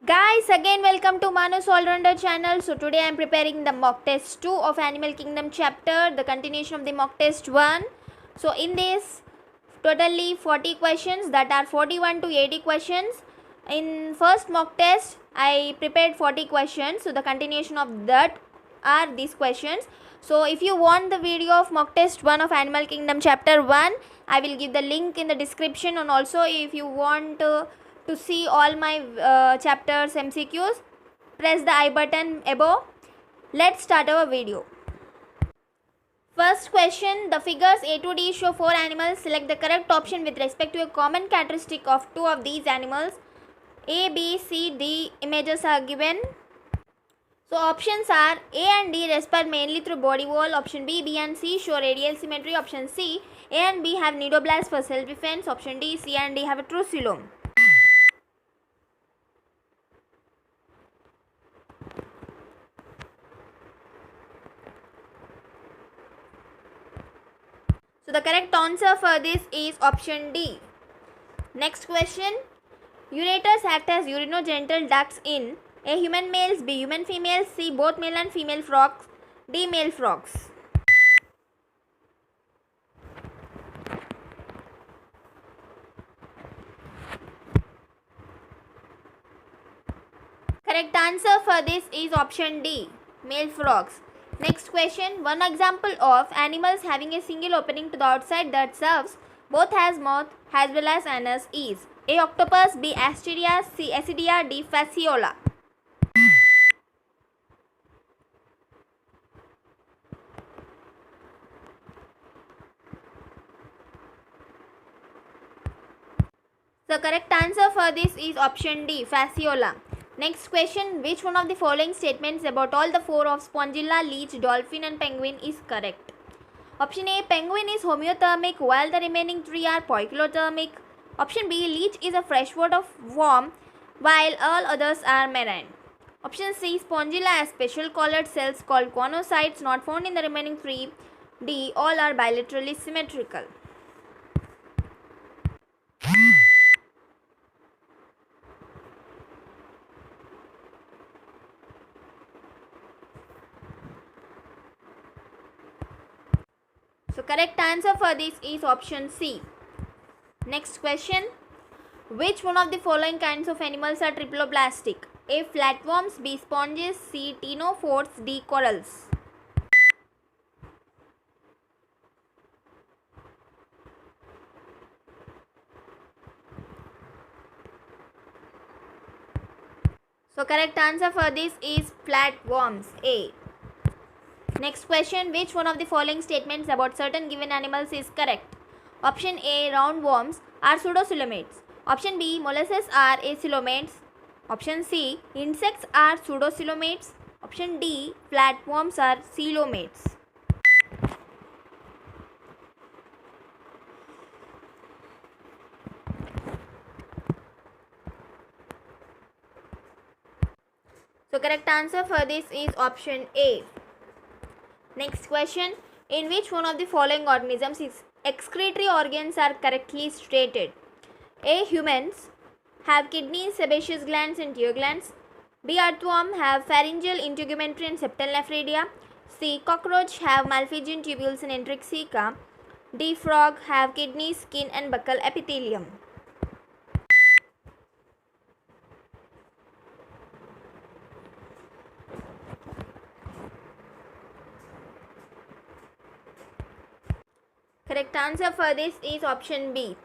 Guys, again welcome to Manu's All-Rounder channel. So today I am preparing the mock test 2 of Animal Kingdom chapter, the continuation of the mock test 1. So in this, totally 40 questions, that are 41 to 80 questions. In first mock test, I prepared 40 questions. So the continuation of that are these questions. So if you want the video of mock test 1 of Animal Kingdom chapter 1, I will give the link in the description, and also if you want to see all my chapters MCQs, press the I button above. Let's start our video. First question, the figures A to D show 4 animals. Select the correct option with respect to a common characteristic of 2 of these animals. A, B, C, D images are given. So options are A and D respire mainly through body wall. Option B and C show radial symmetry. Option C, A and B have nidoblasts for self-defense. Option D, C and D have a true coelom. So the correct answer for this is option D. Next question. Ureters act as urinogenital ducts in A. Human males, B. Human females, C. Both male and female frogs, D. Male frogs. Correct answer for this is option D. Male frogs. Next question. One example of animals having a single opening to the outside that serves both as mouth as well as anus is A. Octopus, B. Asteria, C. Acidia, D. Fasciola. The correct answer for this is option D. Fasciola. Next question. Which one of the following statements about all the 4 of Spongilla, leech, dolphin and penguin is correct? Option A. Penguin is homeothermic while the remaining 3 are poikilothermic. Option B. Leech is a freshwater worm while all others are marine. Option C. Spongilla has special colored cells called conocytes not found in the remaining 3. D. All are bilaterally symmetrical. So correct answer for this is option C. Next question. Which one of the following kinds of animals are triploblastic? A. Flatworms, B. Sponges, C. Ctenophores, D. Corals. So correct answer for this is flatworms, A. Next question. Which one of the following statements about certain given animals is correct? Option A. Roundworms are pseudocoelomates. Option B. Molluscs are acoelomates. Option C. Insects are pseudocoelomates. Option D. Flatworms are coelomates. So correct answer for this is option A. Next question. In which one of the following organisms is excretory organs are correctly stated? A. Humans have kidneys, sebaceous glands and tear glands. B. Earthworm have pharyngeal, integumentary and septal nephridia. C. Cockroach have Malpighian tubules and enteric ceca. D. Frog have kidneys, skin and buccal epithelium. Correct answer for this is option B.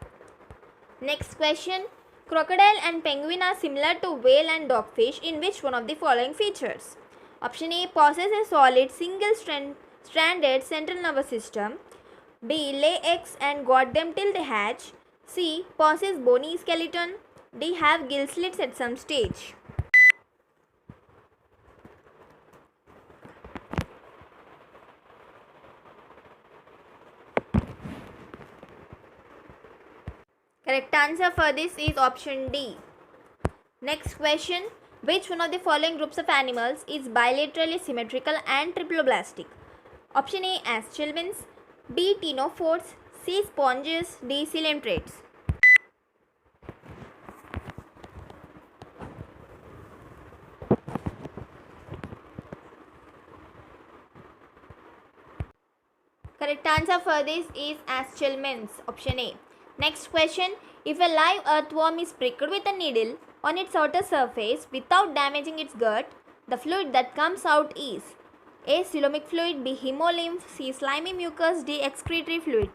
Next question. Crocodile and penguin are similar to whale and dogfish in which one of the following features? Option A. Possess a solid single-stranded central nervous system. B. Lay eggs and got them till they hatch. C. Possess bony skeleton. D. Have gill slits at some stage. Correct answer for this is option D. Next question. Which one of the following groups of animals is bilaterally symmetrical and triploblastic? Option A. Aschelminthes, B. Ctenophores, C. Sponges, D. Coelentrates. Correct answer for this is Aschelman's, option A. Next question. If a live earthworm is pricked with a needle on its outer surface without damaging its gut, the fluid that comes out is A. Coelomic fluid, B. Hemolymph, C. Slimy mucus, D. Excretory fluid.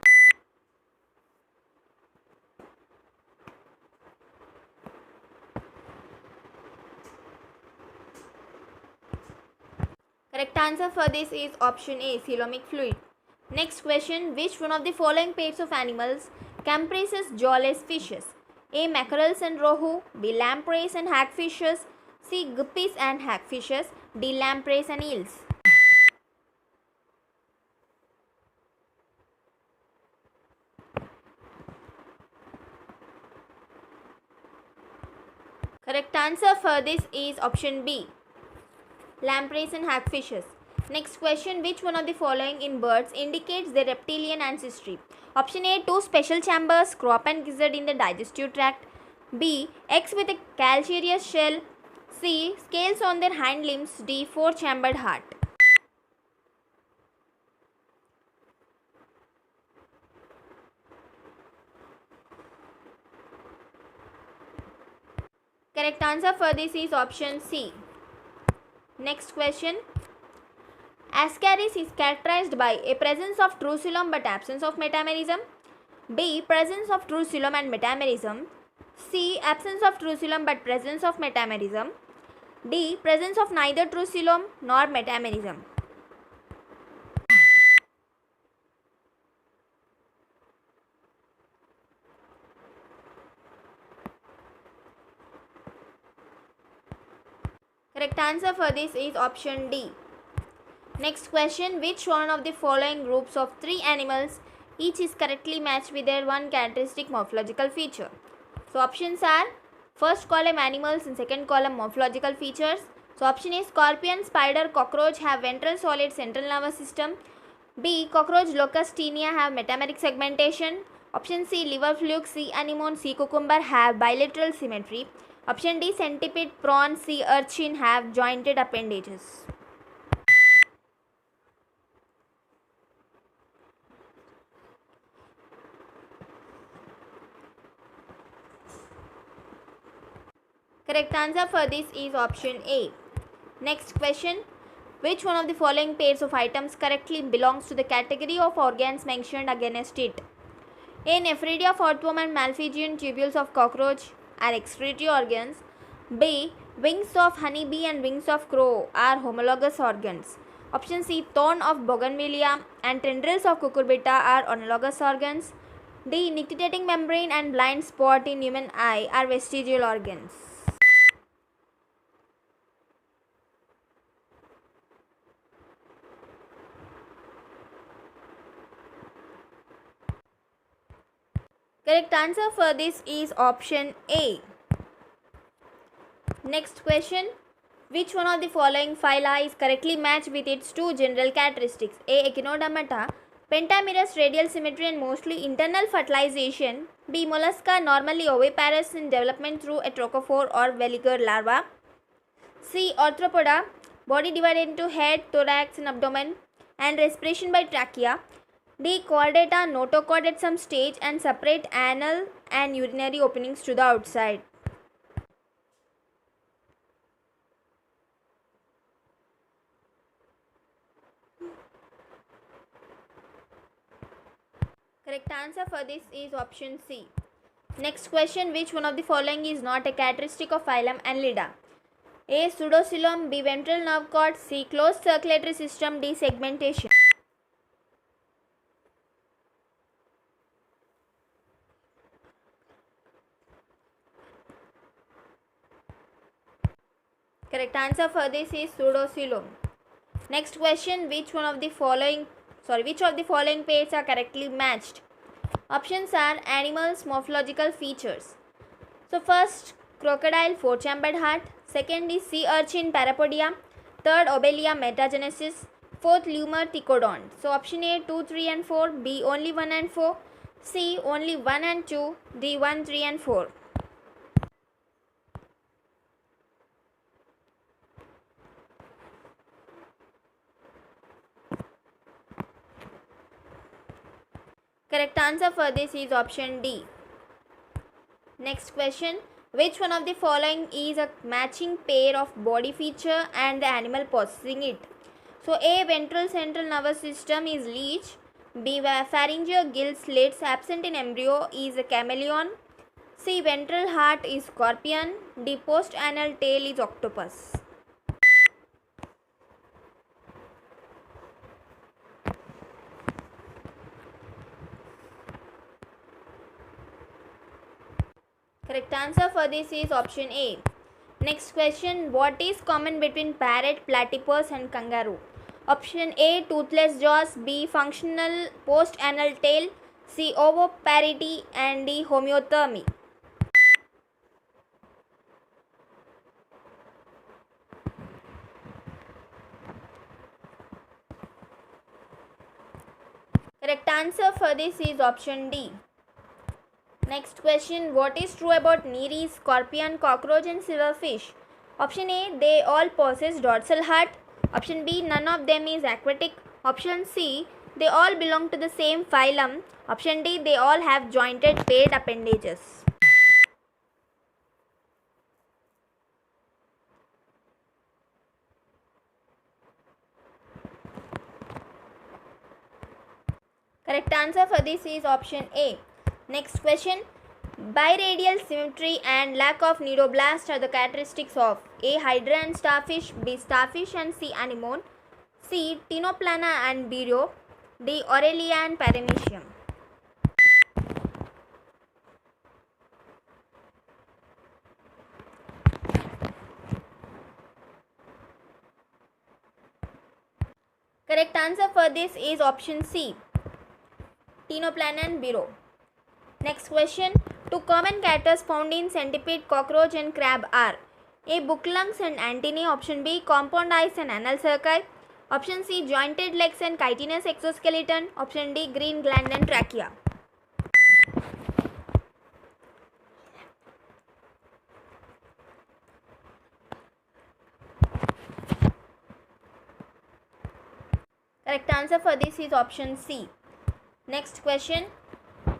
Correct answer for this is option A. Coelomic fluid. Next question. Which one of the following pairs of animals comprises jawless fishes? A. Mackerels and rohu, B. lampreys and hagfishes, C. Guppies and hagfishes, D. lampreys and eels. Correct answer for this is option B. Lampreys and hagfishes. Next question. Which one of the following in birds indicates their reptilian ancestry? Option A. Two special chambers, crop and gizzard in the digestive tract. B. Eggs with a calcareous shell. C. Scales on their hind limbs. D. Four-chambered heart. Correct answer for this is option C. Next question. Ascaris is characterized by a presence of true coelom but absence of metamerism. B. Presence of true coelom and metamerism. C. Absence of true coelom but presence of metamerism. D. Presence of neither true coelom nor metamerism. Correct answer for this is option D. Next question. Which one of the following groups of three animals each is correctly matched with their one characteristic morphological feature? So options are first column animals and second column morphological features. So option A. Scorpion, spider, cockroach have ventral solid central nervous system. B. Cockroach, locust, tinea have metameric segmentation. Option C. Liver fluke, sea anemone, sea cucumber have bilateral symmetry. Option D. Centipede, prawn, sea urchin have jointed appendages. Correct answer for this is option A. Next question. Which one of the following pairs of items correctly belongs to the category of organs mentioned against it? A. Nephridia of earthworm and Malpighian tubules of cockroach are excretory organs. B. Wings of honeybee and wings of crow are homologous organs. Option C. Thorn of bougainvillea and tendrils of cucurbita are analogous organs. D. Nictitating membrane and blind spot in human eye are vestigial organs. Correct answer for this is option A. Next question. Which one of the following phyla is correctly matched with its two general characteristics? A. Echinodermata, pentamerous radial symmetry and mostly internal fertilization. B. Mollusca, normally oviparous in development through a trophophore or veliger larva. C. Arthropoda, body divided into head, thorax and abdomen and respiration by trachea. D. Chordata, notochord at some stage and separate anal and urinary openings to the outside. Correct answer for this is option C. Next question. Which one of the following is not a characteristic of phylum Annelida? A. Pseudocoelom, B. Ventral nerve cord, C. Closed circulatory system, D. Segmentation. Correct answer for this is pseudocoelom. Next question. Which of the following pairs are correctly matched? Options are animals' morphological features. So first, crocodile, four-chambered heart. Second is sea urchin, parapodia. Third, obelia, metagenesis. Fourth, lemur, ticodont. So option A 2, 3 and 4. B only 1 and 4. C only 1 and 2. D 1, 3 and 4. Correct answer for this is option D. Next question. Which one of the following is a matching pair of body feature and the animal possessing it? So A. Ventral central nervous system is leech. B. Pharyngeal gill slits absent in embryo is a chameleon. C. Ventral heart is scorpion. D. Post anal tail is octopus. Correct answer for this is option A. Next question. What is common between parrot, platypus and kangaroo? Option A. Toothless jaws. B. Functional post-anal tail. C. Ovoparity and D. Homeothermy. Correct answer for this is option D. Next question. What is true about nereis, scorpion, cockroach and silverfish? Option A. They all possess dorsal heart. Option B. None of them is aquatic. Option C. They all belong to the same phylum. Option D. They all have jointed paired appendages. Correct answer for this is option A. Next question. Biradial symmetry and lack of neuroblast are the characteristics of A. Hydra and starfish, B. Starfish and C. anemone, C. Tinoplana and Vireo, D. Aurelia and Paramecium. Correct answer for this is option C. Tinoplana and Vireo. Next question. Two common characters found in centipede, cockroach and crab are A. Book lungs and antennae. Option B. Compound eyes and anal cerci. Option C. Jointed legs and chitinous exoskeleton. Option D. Green gland and trachea. Correct answer for this is option C. Next question.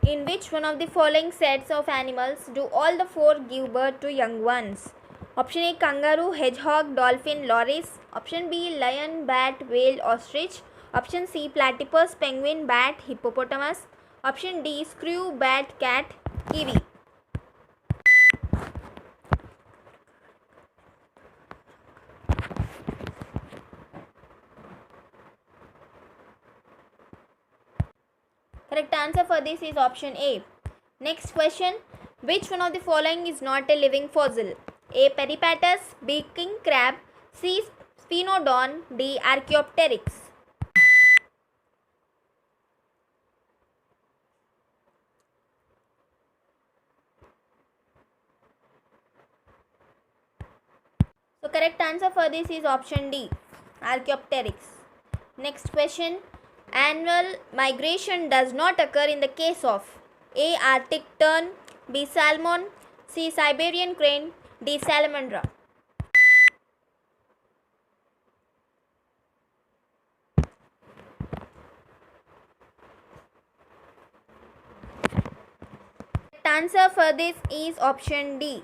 In which one of the following sets of animals do all the four give birth to young ones? Option A. Kangaroo, hedgehog, dolphin, loris. Option B. Lion, bat, whale, ostrich. Option C. Platypus, penguin, bat, hippopotamus. Option D. Screw, bat, cat, kiwi. Correct answer for this is option A. Next question. Which one of the following is not a living fossil? A. Peripatus, B. King crab, C. Sphenodon, D. Archaeopteryx. So correct answer for this is option D. Archaeopteryx. Next question. Annual migration does not occur in the case of A. Arctic tern, B. Salmon, C. Siberian crane, D. Salamandra. The answer for this is option D.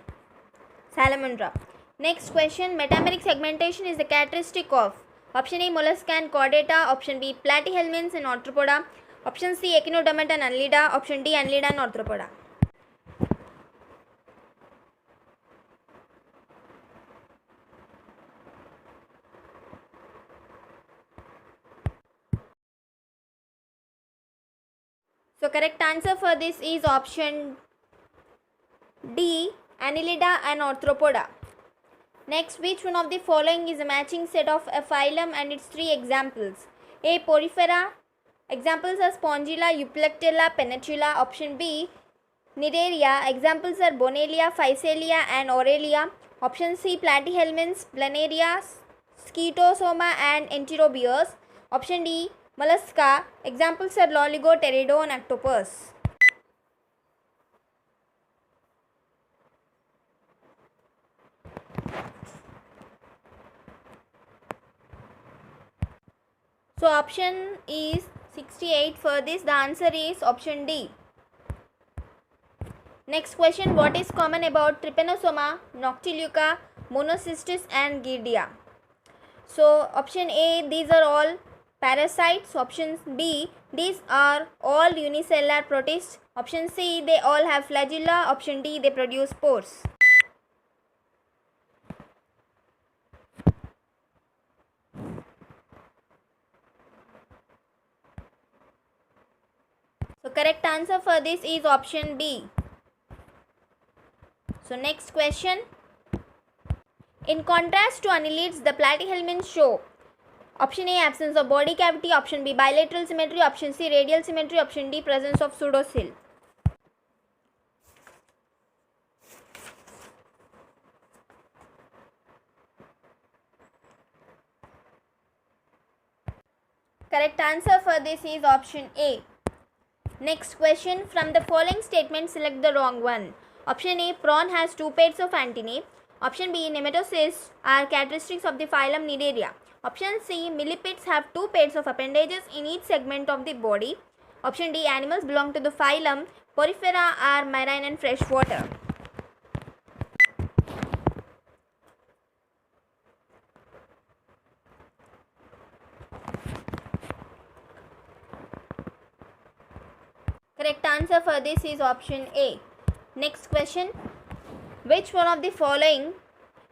Salamandra. Next question. Metameric segmentation is the characteristic of Option A. Mollusca and Chordata. Option B. Platyhelminths and Arthropoda. Option C. Echinodermata and Annelida. Option D. Annelida and Arthropoda. So correct answer for this is option D. Annelida and Arthropoda. Next, which one of the following is a matching set of a phylum and its three examples? A. Porifera. Examples are Spongilla, Euplectella, Penetrilla. Option B. Nidaria. Examples are Bonelia, Physalia and Aurelia. Option C. Platyhelminths, Planaria, Scitosoma and Enterobius. Option D. Mollusca. Examples are Loligo, Pterido and Octopus. So option is 68 for this. The answer is option D. Next question. What is common about Trypanosoma, Noctiluca, Monocystis and Giardia? So option A, these are all parasites. Option B, these are all unicellular protists. Option C, they all have flagella. Option D, they produce spores. So correct answer for this is option B. So next question. In contrast to annelids, the platyhelminths show option A, absence of body cavity, option B, bilateral symmetry, option C, radial symmetry, option D, presence of pseudocyl. Correct answer for this is option A. Next question. From the following statement, select the wrong one. Option A, prawn has 2 pairs of antennae. Option B, nematocysts are characteristics of the phylum Cnidaria. Option C, millipedes have 2 pairs of appendages in each segment of the body. Option D, animals belong to the phylum Porifera are marine and freshwater. Correct answer for this is option A. Next question. Which one of the following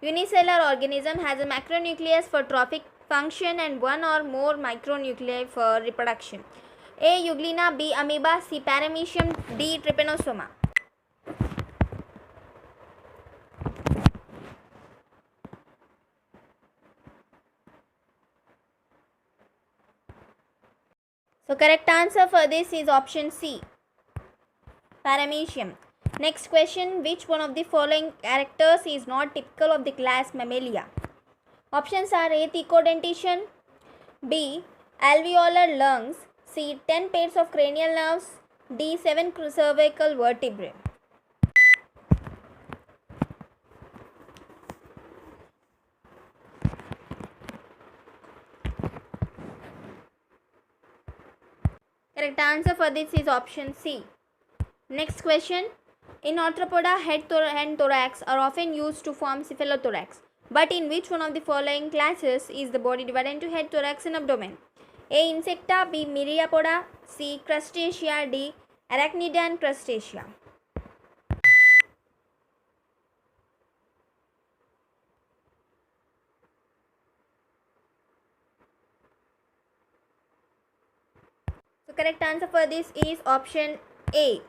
unicellular organism has a macronucleus for trophic function and one or more micronuclei for reproduction? A, Euglena, B, amoeba, C, paramecium, D, trypanosoma. So correct answer for this is option C, paramecium. Next question. Which one of the following characters is not typical of the class Mammalia? Options are A, thecodentition, B, alveolar lungs, C, 10 pairs of cranial nerves, D, 7 cervical vertebrae. Correct answer for this is option C. Next question. In Arthropoda, head and thorax are often used to form cephalothorax. But in which one of the following classes is the body divided into head, thorax and abdomen? A, Insecta, B, Myriapoda, C, Crustacea, D, Arachnida and Crustacea. So correct answer for this is option A,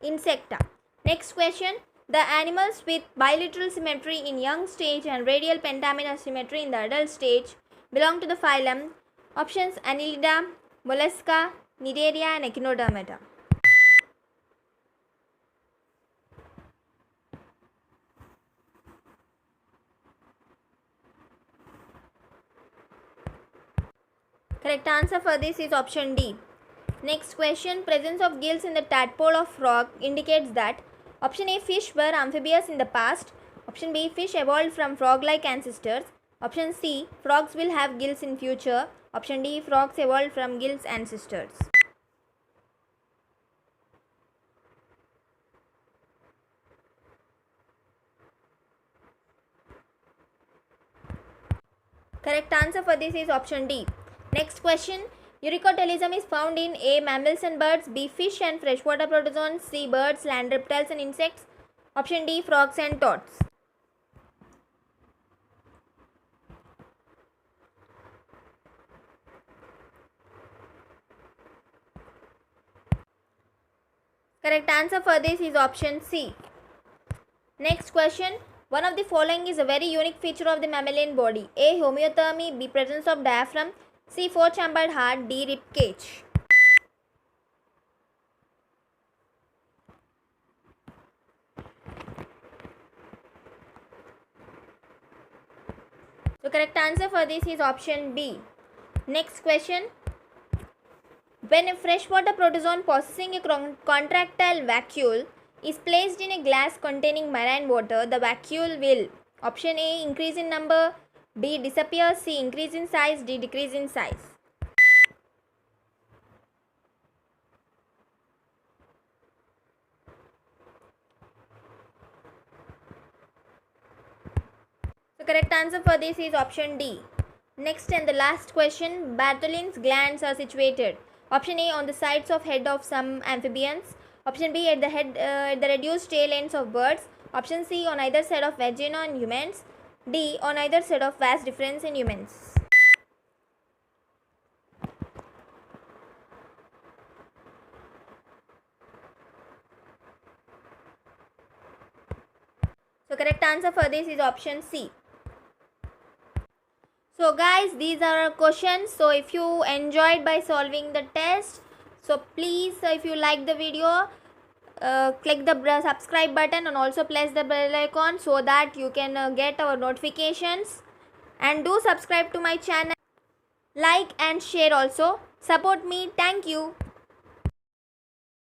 Insecta. Next question. The animals with bilateral symmetry in young stage and radial pentamen symmetry in the adult stage belong to the phylum. Options: Annelida, Mollusca, Cnidaria and Echinodermata. Correct answer for this is option D. Next question. Presence of gills in the tadpole of frog indicates that option A, fish were amphibious in the past. Option B, fish evolved from frog-like ancestors. Option C, frogs will have gills in future. Option D, frogs evolved from gills ancestors. Correct answer for this is option D. Next question. Eurycotelism is found in A, mammals and birds, B, fish and freshwater protozoans, C, birds, land reptiles and insects. Option D, frogs and toads. Correct answer for this is option C. Next question. One of the following is a very unique feature of the mammalian body. A, homeothermy, B, presence of diaphragm, C, four-chambered heart, D, rib cage. So correct answer for this is option B. Next question. When a freshwater protozoan possessing a contractile vacuole is placed in a glass containing marine water, the vacuole will option A, increase in number, B, disappear, C, increase in size, D, decrease in size. The correct answer for this is option D. Next and the last question. Bartholin's glands are situated. Option A, on the sides of head of some amphibians. Option B, at the head at the reduced tail ends of birds. Option C, on either side of vagina in humans. D, on either side of vas deferens in humans. So correct answer for this is option C. So guys, these are our questions. So if you enjoyed by solving the test, so please, if you like the video, click the subscribe button and also press the bell icon so that you can get our notifications, and do subscribe to my channel, like and share also. Support me. Thank you.